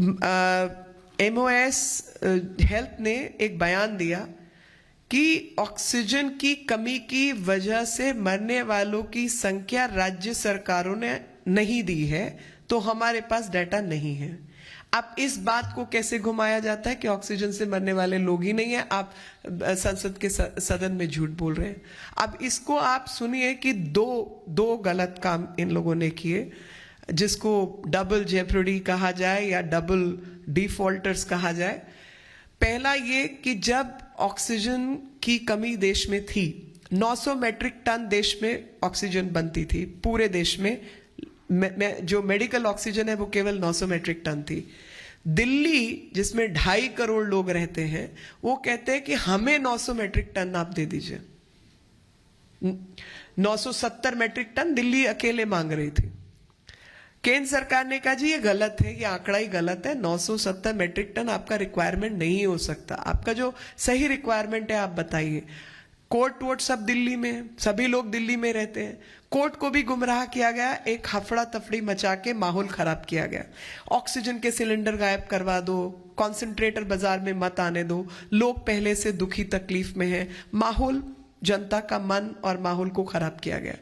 MOS health ने एक बयान दिया कि ऑक्सीजन की कमी की वजह से मरने वालों की संख्या राज्य सरकारों ने नहीं दी है, तो हमारे पास डाटा नहीं है। अब इस बात को कैसे घुमाया जाता है कि ऑक्सीजन से मरने वाले लोग ही नहीं है, आप संसद के सदन में झूठ बोल रहे हैं। अब इसको आप सुनिए कि दो गलत काम इन लोगों ने किए, जिसको डबल जेप्रोडी कहा जाए या डबल डिफॉल्टर्स कहा जाए। पहला ये कि जब ऑक्सीजन की कमी देश में थी, 900 मैट्रिक टन देश में ऑक्सीजन बनती थी पूरे देश में, जो मेडिकल ऑक्सीजन है वो केवल 900 मैट्रिक टन थी। दिल्ली जिसमें 2.5 करोड़ लोग रहते हैं, वो कहते हैं कि हमें 900 मैट्रिक टन आप दे दीजिए। 970 मैट्रिक टन दिल्ली अकेले मांग रही थी। केंद्र सरकार ने कहा जी ये गलत है, ये आंकड़ा ही गलत है, 970 मैट्रिक टन आपका रिक्वायरमेंट नहीं हो सकता, आपका जो सही रिक्वायरमेंट है आप बताइए। कोर्ट वोट सब दिल्ली में, सभी लोग दिल्ली में रहते हैं, कोर्ट को भी गुमराह किया गया, एक हफड़ा तफड़ी मचा के माहौल खराब किया गया। ऑक्सीजन के सिलेंडर गायब करवा दो, कॉन्सेंट्रेटर बाजार में मत आने दो, लोग पहले से दुखी तकलीफ में हैं, माहौल, जनता का मन और माहौल को खराब किया गया।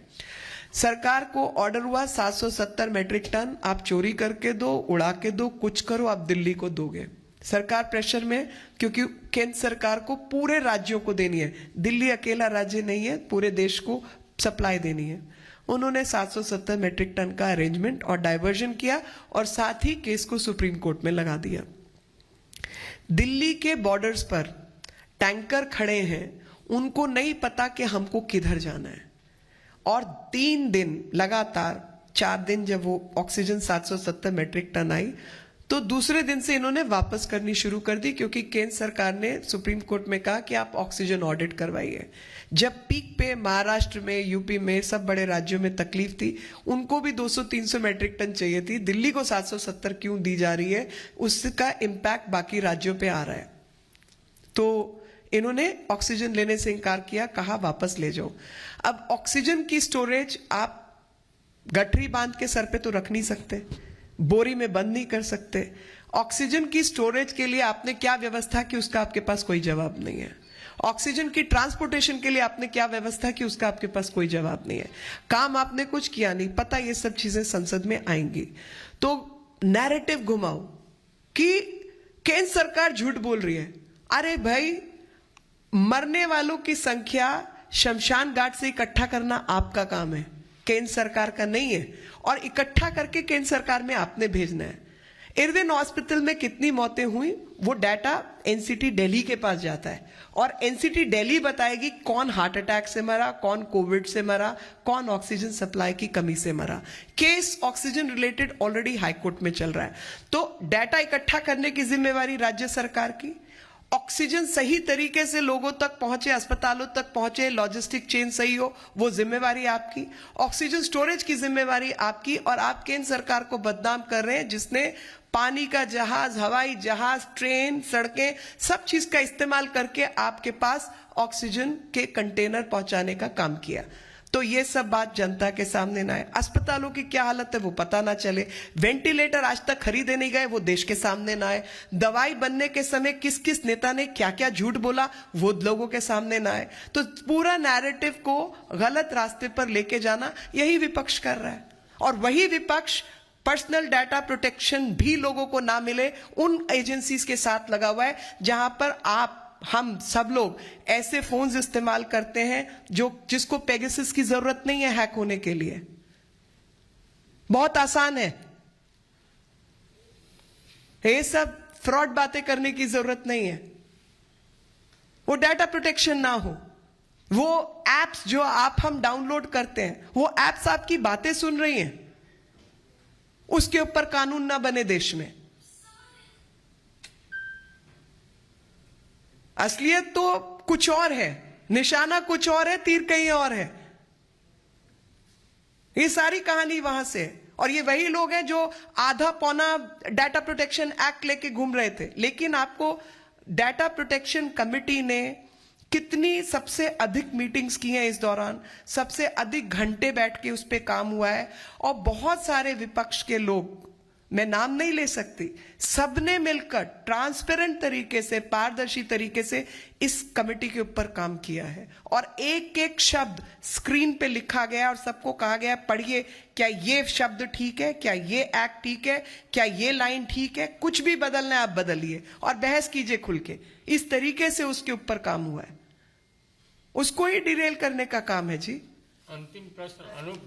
सरकार को ऑर्डर हुआ 770 मैट्रिक टन आप चोरी करके दो, उड़ा के दो, कुछ करो, आप दिल्ली को दोगे। सरकार प्रेशर में, क्योंकि केंद्र सरकार को पूरे राज्यों को देनी है, दिल्ली अकेला राज्य नहीं है, पूरे देश को सप्लाई देनी है। उन्होंने 770 मैट्रिक टन का अरेंजमेंट और डाइवर्जन किया और साथ ही केस को सुप्रीम कोर्ट में लगा दिया। दिल्ली के बॉर्डर्स पर टैंकर खड़े हैं, उनको नहीं पता कि हमको किधर जाना है, और 3 दिन लगातार, 4 दिन जब वो ऑक्सीजन 770 मैट्रिक टन आई, तो दूसरे दिन से इन्होंने वापस करनी शुरू कर दी, क्योंकि केंद्र सरकार ने सुप्रीम कोर्ट में कहा कि आप ऑक्सीजन ऑडिट करवाइए। जब पीक पे महाराष्ट्र में, यूपी में, सब बड़े राज्यों में तकलीफ थी, उनको भी 200-300 मैट्रिक टन चाहिए थी, दिल्ली को 770 क्यों दी जा रही है, उसका इम्पैक्ट बाकी राज्यों पे आ रहा है। तो इन्होंने ऑक्सीजन लेने से इनकार किया, कहा वापस ले जाओ। अब ऑक्सीजन की स्टोरेज आप गठरी बांध के सर पे तो रख नहीं सकते, बोरी में बंद नहीं कर सकते। ऑक्सीजन की स्टोरेज के लिए आपने क्या व्यवस्था की, उसका आपके पास कोई जवाब नहीं है। ऑक्सीजन की ट्रांसपोर्टेशन के लिए आपने क्या व्यवस्था की, उसका आपके पास कोई जवाब नहीं है। काम आपने कुछ किया नहीं, पता ये सब चीजें संसद में आएंगी। तो नैरेटिव घुमाओ कि केंद्र सरकार झूठ बोल रही है। अरे भाई, मरने वालों की संख्या शमशान घाट से इकट्ठा करना आपका काम है, केंद्र सरकार का नहीं है, और इकट्ठा करके केंद्र सरकार में आपने भेजना है। इरविन हॉस्पिटल में कितनी मौतें हुई, वो डाटा एनसीटी दिल्ली के पास जाता है, और एनसीटी दिल्ली बताएगी कौन हार्ट अटैक से मरा, कौन कोविड से मरा, कौन ऑक्सीजन सप्लाई की कमी से मरा। Case oxygen related already high court में चल रहा है। तो डाटा इकट्ठा करने की जिम्मेवारी राज्य सरकार की, ऑक्सीजन सही तरीके से लोगों तक पहुंचे, अस्पतालों तक पहुंचे, लॉजिस्टिक चेन सही हो, वो जिम्मेवारी आपकी। ऑक्सीजन स्टोरेज की जिम्मेवारी आपकी, और आप केंद्र सरकार को बदनाम कर रहे हैं, जिसने पानी का जहाज, हवाई जहाज, ट्रेन, सड़कें, सब चीज का इस्तेमाल करके आपके पास ऑक्सीजन के कंटेनर पहुंचाने का काम किया। तो ये सब बात जनता के सामने ना आए। अस्पतालों की क्या हालत है वो पता ना चले, वेंटिलेटर आज तक खरीदे नहीं गए वो देश के सामने ना आए, दवाई बनने के समय किस किस नेता ने क्या क्या झूठ बोला वो लोगों के सामने ना आए। तो पूरा नैरेटिव को गलत रास्ते पर लेके जाना यही विपक्ष कर रहा है, और वही विपक्ष पर्सनल डाटा प्रोटेक्शन भी लोगों को ना मिले उन एजेंसीज के साथ लगा हुआ है, जहां पर हम सब लोग ऐसे फोन्स इस्तेमाल करते हैं जिसको पेगासस की जरूरत नहीं है हैक होने के लिए, बहुत आसान है। ये सब फ्रॉड बातें करने की जरूरत नहीं है। वो डाटा प्रोटेक्शन ना हो, वो एप्स जो हम डाउनलोड करते हैं, वो एप्स आपकी बातें सुन रही हैं, उसके ऊपर कानून ना बने देश में। असलियत तो कुछ और है, निशाना कुछ और है, तीर कहीं और है। ये सारी कहानी वहां से, और ये वही लोग हैं जो आधा पौना डाटा प्रोटेक्शन एक्ट लेके घूम रहे थे। लेकिन आपको डाटा प्रोटेक्शन कमेटी ने कितनी सबसे अधिक मीटिंग्स की हैं इस दौरान, सबसे अधिक घंटे बैठ के उस पर काम हुआ है, और बहुत सारे विपक्ष के लोग मैं नाम नहीं ले सकती, सबने मिलकर ट्रांसपेरेंट तरीके से, पारदर्शी तरीके से इस कमेटी के ऊपर काम किया है और एक एक शब्द स्क्रीन पे लिखा गया और सबको कहा गया पढ़िए, क्या ये शब्द ठीक है, क्या ये एक्ट ठीक है, क्या ये लाइन ठीक है, कुछ भी बदलना है आप बदलिए और बहस कीजिए खुल के। इस तरीके से उसके ऊपर काम हुआ है। उसको ही डिरेल करने का काम है जी। अंतिम प्रश्न अनूप